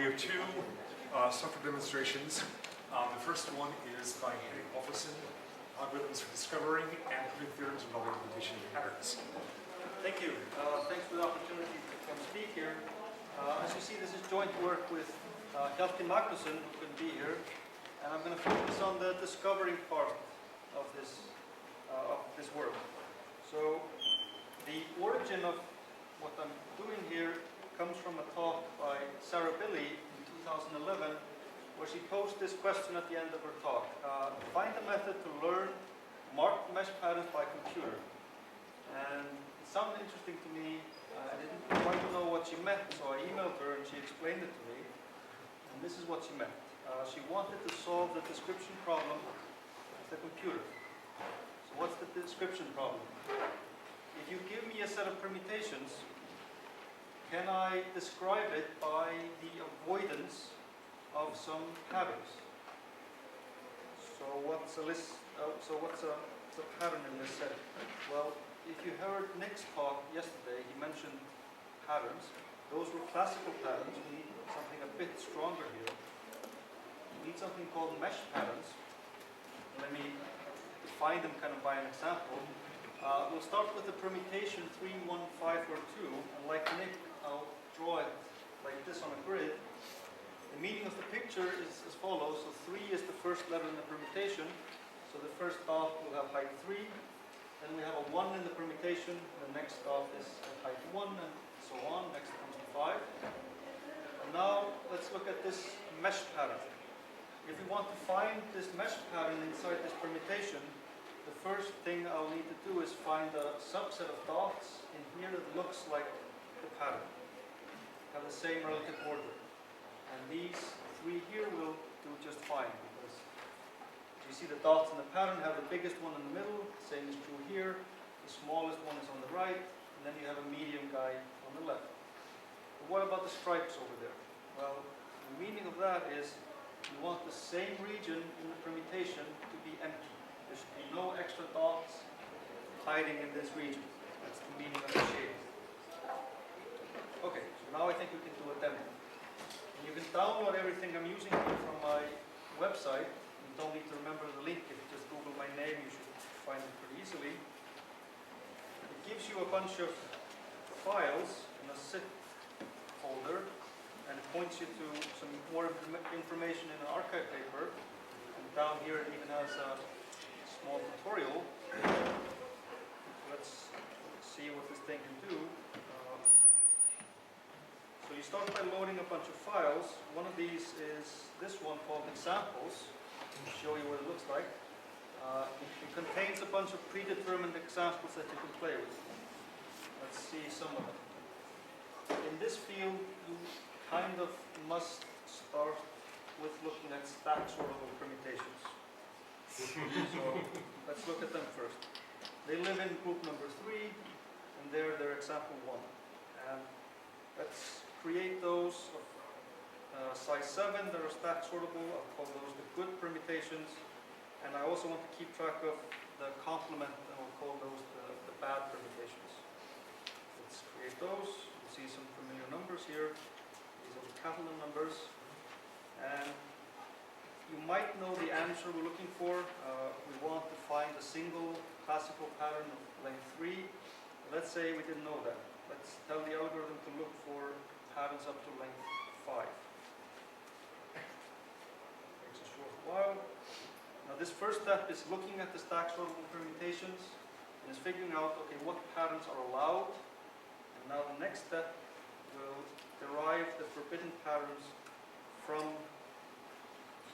have two software demonstrations. The first one is by Henning Úlfarsson, algorithms for discovering and proving theorems of novel permutation patterns. Thank you. Thanks for the opportunity to come speak here. As you see, this is joint work with Henning Úlfarsson, who couldn't be here, and I'm going to focus on the discovering part of this work. So, the origin of what I'm doing here comes from a talk by Sarah Billy in 2011, where she posed this question at the end of her talk. Find a method to learn marked mesh patterns by computer. And it sounded interesting to me. I didn't quite know what she meant, so I emailed her and she explained it to me. And this is what she meant. She wanted to solve the description problem with the computer. So what's the description problem? If you give me a set of permutations, can I describe it by the avoidance of some patterns? So what's a pattern in this set? Well, if you heard Nick's talk yesterday, he mentioned patterns. Those were classical patterns. We need something a bit stronger here. We need something called mesh patterns. Let me define them kind of by an example. We'll start with the permutation 3, 1, 5, or 2, and like Nick, I'll draw it like this on a grid. The meaning of the picture is as follows. So 3 is the first letter in the permutation. So the first dot will have height 3. Then we have a 1 in the permutation. The next dot is at height 1, and so on. Next comes to 5. And now let's look at this mesh pattern. If we want to find this mesh pattern inside this permutation, the first thing I'll need to do is find a subset of dots in here that looks like the pattern, have the same relative order. And these 3 here will do just fine, because you see the dots in the pattern have the biggest one in the middle, same is true here, the smallest one is on the right, and then you have a medium guy on the left. But what about the stripes over there? Well, the meaning of that is you want the same region in the permutation to be empty. There should be no extra dots hiding in this region. That's the meaning of the shape. Okay, so now I think we can do a demo. And you can download everything I'm using here from my website. You don't need to remember the link. If you just Google my name, you should find it pretty easily. It gives you a bunch of files in a zip folder, and it points you to some more information in an archive paper. And down here it even has a small tutorial. Let's see what this thing can do. So you start by loading a bunch of files. One of these is this one called examples. I'll show you what it looks like. It contains a bunch of predetermined examples that you can play with. Let's see some of them. In this field, you kind of must start with looking at stack sortable permutations. So let's look at them first. They live in group number 3, and they're example 1. And let's create those of size 7 that are stack sortable. I'll call those the good permutations. And I also want to keep track of the complement, and I'll call those the bad permutations. Let's create those. You'll see some familiar numbers here. These are the Catalan numbers. And you might know the answer we're looking for. We want to find a single classical pattern of length 3. Let's say we didn't know that. Let's tell the algorithm to look for patterns up to length 5. Takes a short while. Now this first step is looking at the stack sortable permutations and is figuring out, okay, what patterns are allowed. And now the next step will derive the forbidden patterns from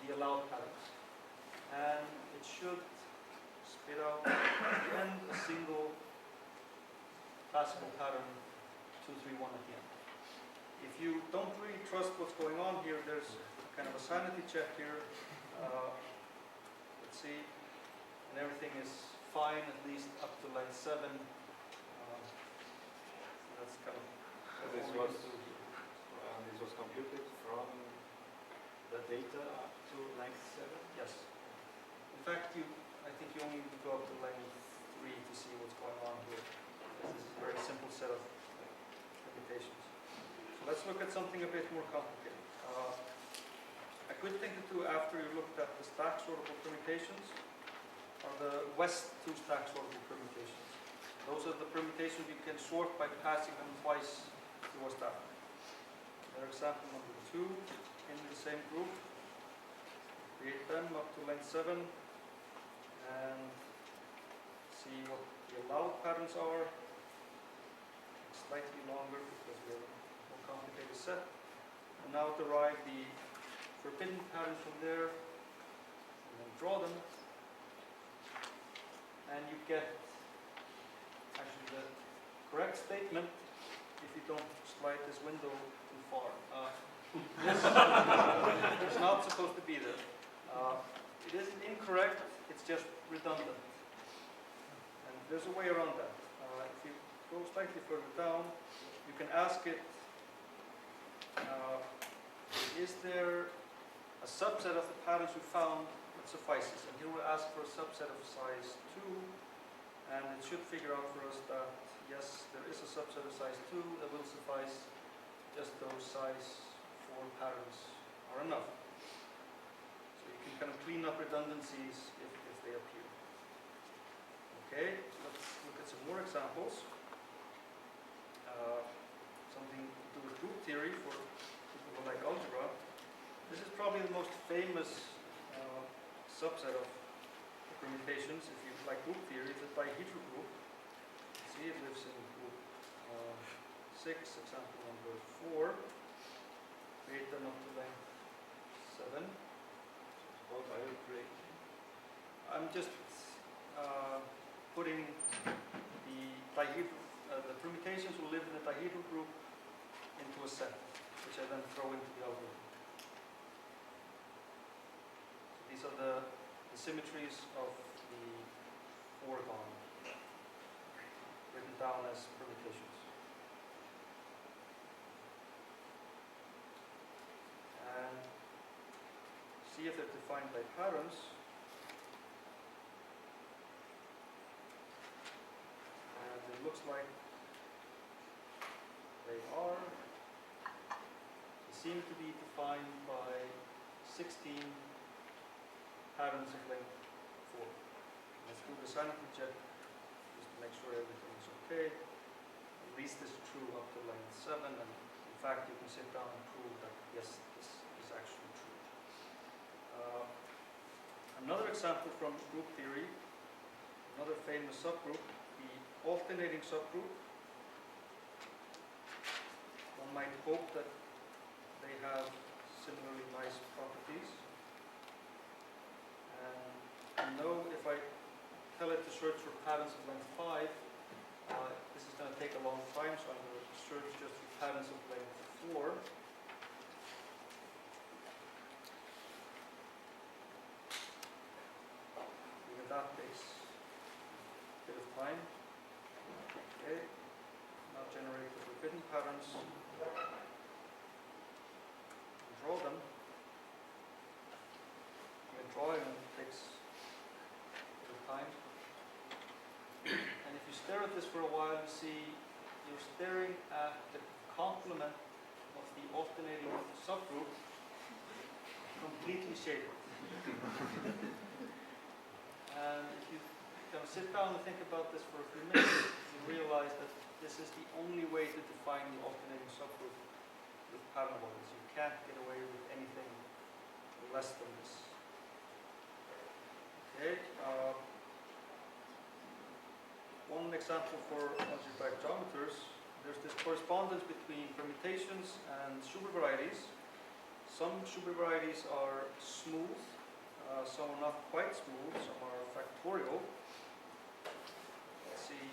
the allowed patterns. And it should spit out at the end a single classical pattern 2, 3, 1 at the end. If you don't really trust what's going on here, there's kind of a sanity check here. Let's see, and everything is fine, at least up to line 7. So that's kind of this was computed from the data up to length 7? Yes. In fact, I think you only need to go up to length 3 to see what's going on here. This is a very simple set of permutations. So let's look at something a bit more complicated. good thing to do after you looked at the stack sortable permutations are the west two stack sortable permutations. Those are the permutations you can sort by passing them twice through a stack. Their example number 2 in the same group. Create them up to length 7 and see what the allowed patterns are. Slightly longer because we have a more complicated set. And now derive the forbidden patterns from there and then draw them. And you get actually the correct statement if you don't slide this window too far. It's not supposed to be there. It isn't incorrect, it's just redundant. And there's a way around that. If you go slightly further down, you can ask it, is there a subset of the patterns we found that suffices? And here we'll ask for a subset of size 2, and it should figure out for us that yes, there is a subset of size 2 that will suffice. Just those size 4 patterns are enough. So you can kind of clean up redundancies if they appear. Okay, let's look at some more examples. Something to do with group theory for people who like algebra. This is probably the most famous subset of permutations. If you like group theory, it's a dihedral group. See, it lives in group 6, example number 4. Create them up to length 7. What are you creating? I'm just putting the permutations will live in the dihedral group into a set, which I then throw into the algorithm. So these are the symmetries of the foregon, written down as permutations. And see if they're defined by patterns. And it looks like they are. They seem to be defined by 16 patterns of length 4. Let's do the sanity check just to make sure everything is okay. At least this is true up to length 7, and in fact you can sit down and prove that yes, this is actually true. Another example from group theory, another famous subgroup, the alternating subgroup. One might hope that they have similarly nice properties. And I know if I tell it to search for patterns of length 5, this is going to take a long time, so I'm going to search just for patterns of length 4. Even that takes a bit of time. Okay, now generate the forbidden patterns and draw them. Drawing takes a bit of time. And if you stare at this for a while, you see you're staring at the complement of the alternating subgroup completely shaded. And if you kind of sit down and think about this for a few minutes, you realize that this is the only way to define the alternating subgroup with pattern avoidance. You can't get away with anything less than this. Okay, one example for algebraic geometers, there's this correspondence between permutations and Schubert varieties. Some Schubert varieties are smooth, some are not quite smooth, some are factorial. Let's see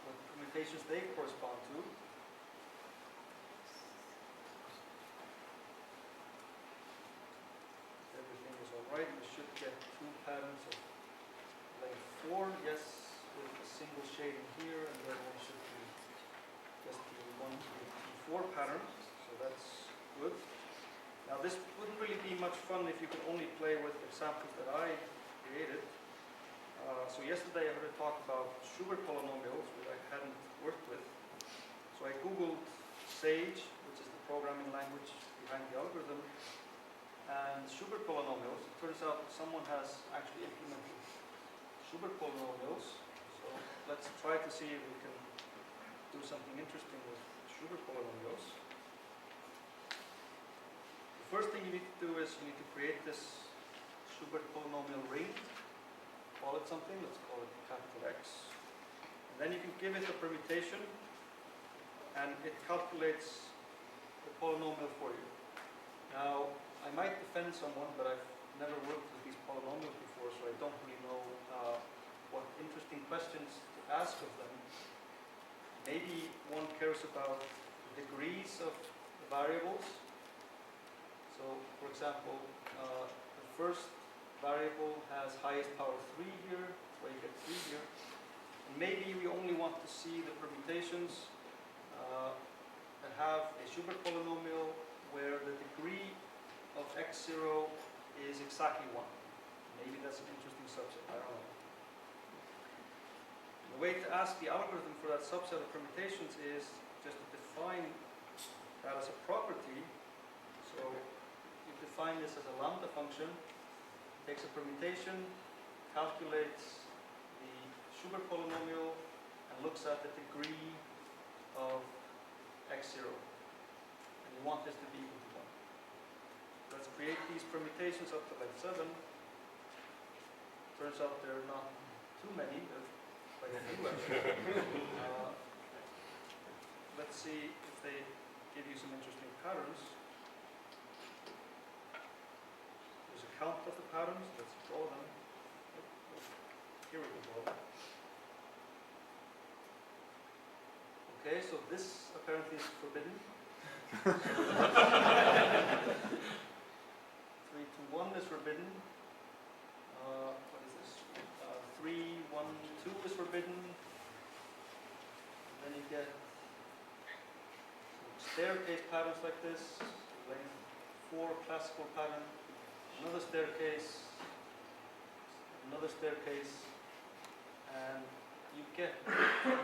what permutations they correspond to. Right, we should get 2 patterns of length 4, yes, with a single shading here, and then one should be just the 1, 2, 3, 4 pattern, so that's good. Now this wouldn't really be much fun if you could only play with examples that I created. So yesterday I heard a talk about Schubert polynomials, which I hadn't worked with. So I googled Sage, which is the programming language behind the algorithm. And Schubert polynomials, it turns out someone has actually implemented Schubert polynomials. So let's try to see if we can do something interesting with Schubert polynomials. The first thing you need to do is you need to create this Schubert polynomial ring. Call it something, let's call it capital X. And then you can give it a permutation and it calculates the polynomial for you. Now, I might offend someone, but I've never worked with these polynomials before, so I don't really know what interesting questions to ask of them. Maybe one cares about degrees of the variables. So, for example, the first variable has highest power 3 here, that's why you get 3 here. And maybe we only want to see the permutations that have a Schubert polynomial where the degree of x0 is exactly 1. Maybe that's an interesting subset, I don't know. The way to ask the algorithm for that subset of permutations is just to define that as a property. So you define this as a lambda function, takes a permutation, calculates the Schubert polynomial, and looks at the degree of x0. And you want this to be equal to 1. Let's create these permutations up to like 7. Turns out there are not too many, but quite a few actually. Let's see if they give you some interesting patterns. There's a count of the patterns. Let's draw them. Here we go. Okay, so this apparently is forbidden. 3 to 1 is forbidden. What is this? 3, 1, 2 is forbidden. And then you get some staircase patterns like this. Length 4 classical pattern. Another staircase. Another staircase. And you get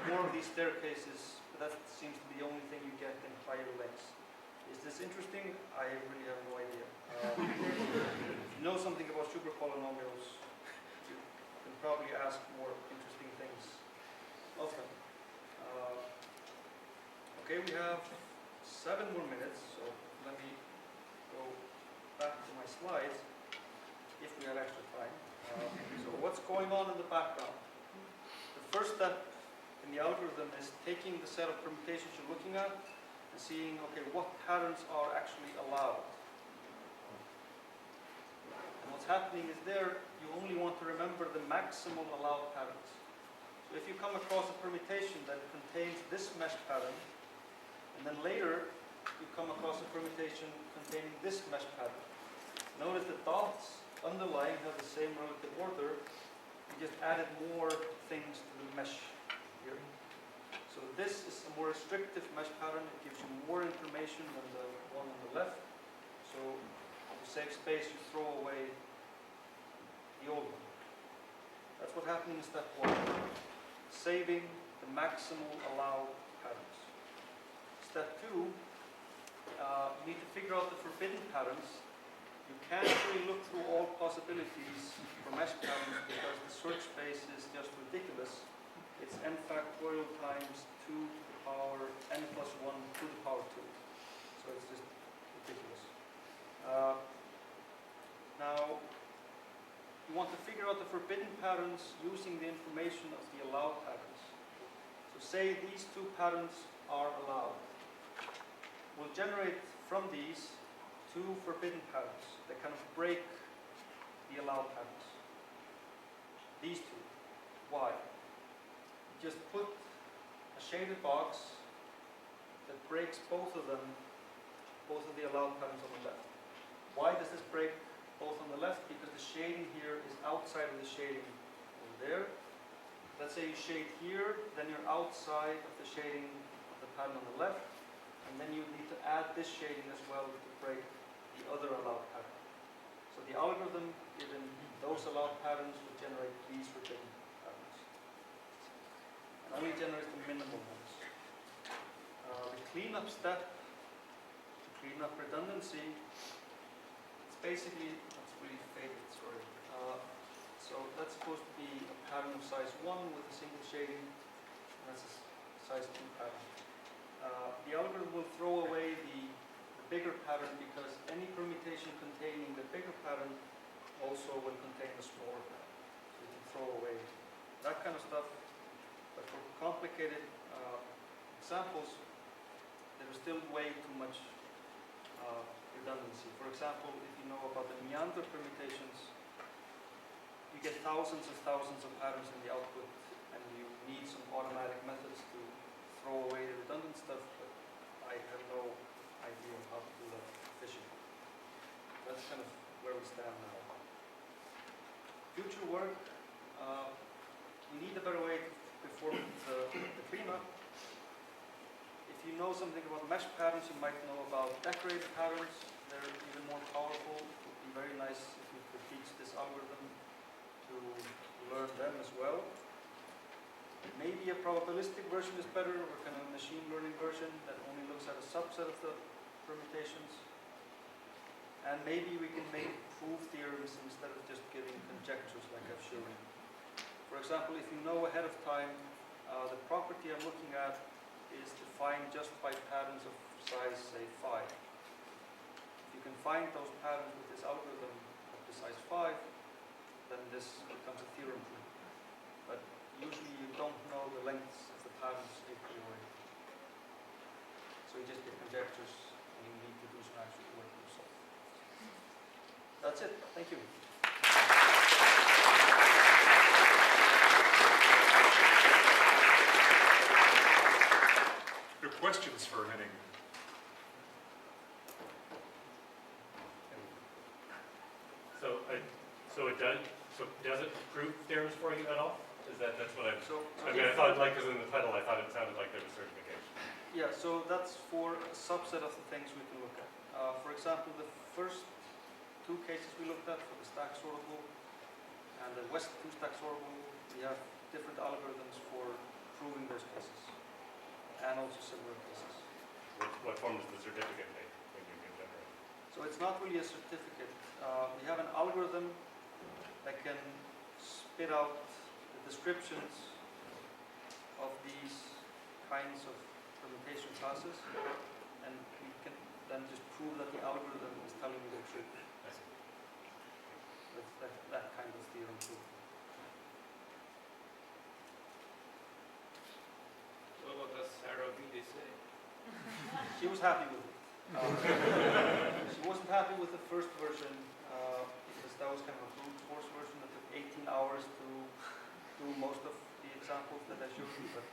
more of these staircases, but that seems to be the only thing you get in higher lengths. Is this interesting? I really have no idea. If you know something about Schubert polynomials, you can probably ask more interesting things of them. Okay, we have 7 more minutes, so let me go back to my slides, if we have extra time. So what's going on in the background? The first step in the algorithm is taking the set of permutations you're looking at and seeing, okay, what patterns are actually allowed. And what's happening is there, you only want to remember the maximal allowed patterns. So if you come across a permutation that contains this mesh pattern, and then later you come across a permutation containing this mesh pattern, notice the dots underlying have the same relative order. You just added more things to the mesh here. So this is a more restrictive mesh pattern. It gives you more information than the one on the left. So to save space, you throw away the old one. That's what's happening in step 1. Saving the maximal allowed patterns. Step 2, you need to figure out the forbidden patterns. You can't really look through all possibilities for mesh patterns because the search space is just ridiculous. It's n factorial times 2 to the power n plus 1 to the power 2. So it's just ridiculous. Now, you want to figure out the forbidden patterns using the information of the allowed patterns. So say these 2 patterns are allowed. We'll generate from these 2 forbidden patterns that kind of break the allowed patterns. These 2. Why? Just put a shaded box that breaks both of them, both of the allowed patterns on the left. Why does this break both on the left? Because the shading here is outside of the shading over there. Let's say you shade here, then you're outside of the shading of the pattern on the left, and then you need to add this shading as well to break the other allowed pattern. So the algorithm, given those allowed patterns, will generate these forbidden patterns. And only generates the minimal ones. The cleanup step to clean up redundancy. It's basically, that's really faded, sorry. So that's supposed to be a pattern of size 1 with a single shading, and that's a size 2 pattern. The algorithm will throw away the bigger pattern because any permutation containing the bigger pattern also will contain the smaller pattern. So you can throw away that kind of stuff. But for complicated examples, there is still way too much redundancy. For example, if you know about the meander permutations, you get thousands of patterns in the output, and you need some automatic methods to throw away the redundant stuff, but I have no idea of how to do that efficiently. That's kind of where we stand now. Future work, we need a better way to perform the cleanup. If you know something about mesh patterns, you might know about decorated patterns. They're even more powerful. It would be very nice if we could teach this algorithm to learn them as well. Maybe a probabilistic version is better, or kind of a machine learning version that only looks at a subset of the permutations. And maybe we can make proof theorems instead of just giving conjectures like I've shown you. For example, if you know ahead of time, the property I'm looking at is defined just by patterns of size, say, 5. If you can find those patterns with this algorithm of the size 5, then this becomes a theorem proof. But usually you don't know the lengths of the patterns a priori. So you just get conjectures and you need to do some actual work yourself. That's it. Thank you. Your questions for Henning? So does it prove theorems for you at all? That's what I mean, I if- thought, like, because in the title, I thought it sounded like there was certification. Yeah, so that's for a subset of the things we can look at. For example, the first 2 cases we looked at for the stack sortable and the West 2 stack sortable, we have different algorithms for proving those cases and also similar cases. What form does the certificate take when you can generate? So it's not really a certificate. We have an algorithm that can spit out the descriptions of these kinds of permutation classes, and we can then just prove that the algorithm is telling you the truth. I see. That's that kind of theorem proof. So what does Sarah really say? She was happy with it. She wasn't happy with the first version because that was kind of a brute force version that took 18 hours to do most of the examples that I showed you, but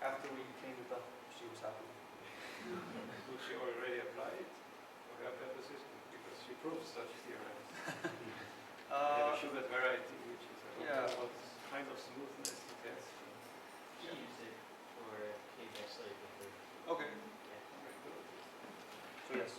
after we cleaned it up, she was happy. Would she already apply it for her purposes? Because she proves such theorems. They have a Schubert variety, which is yeah. what kind of smoothness to test. She used it for KBS before. Okay. Yeah. So yes.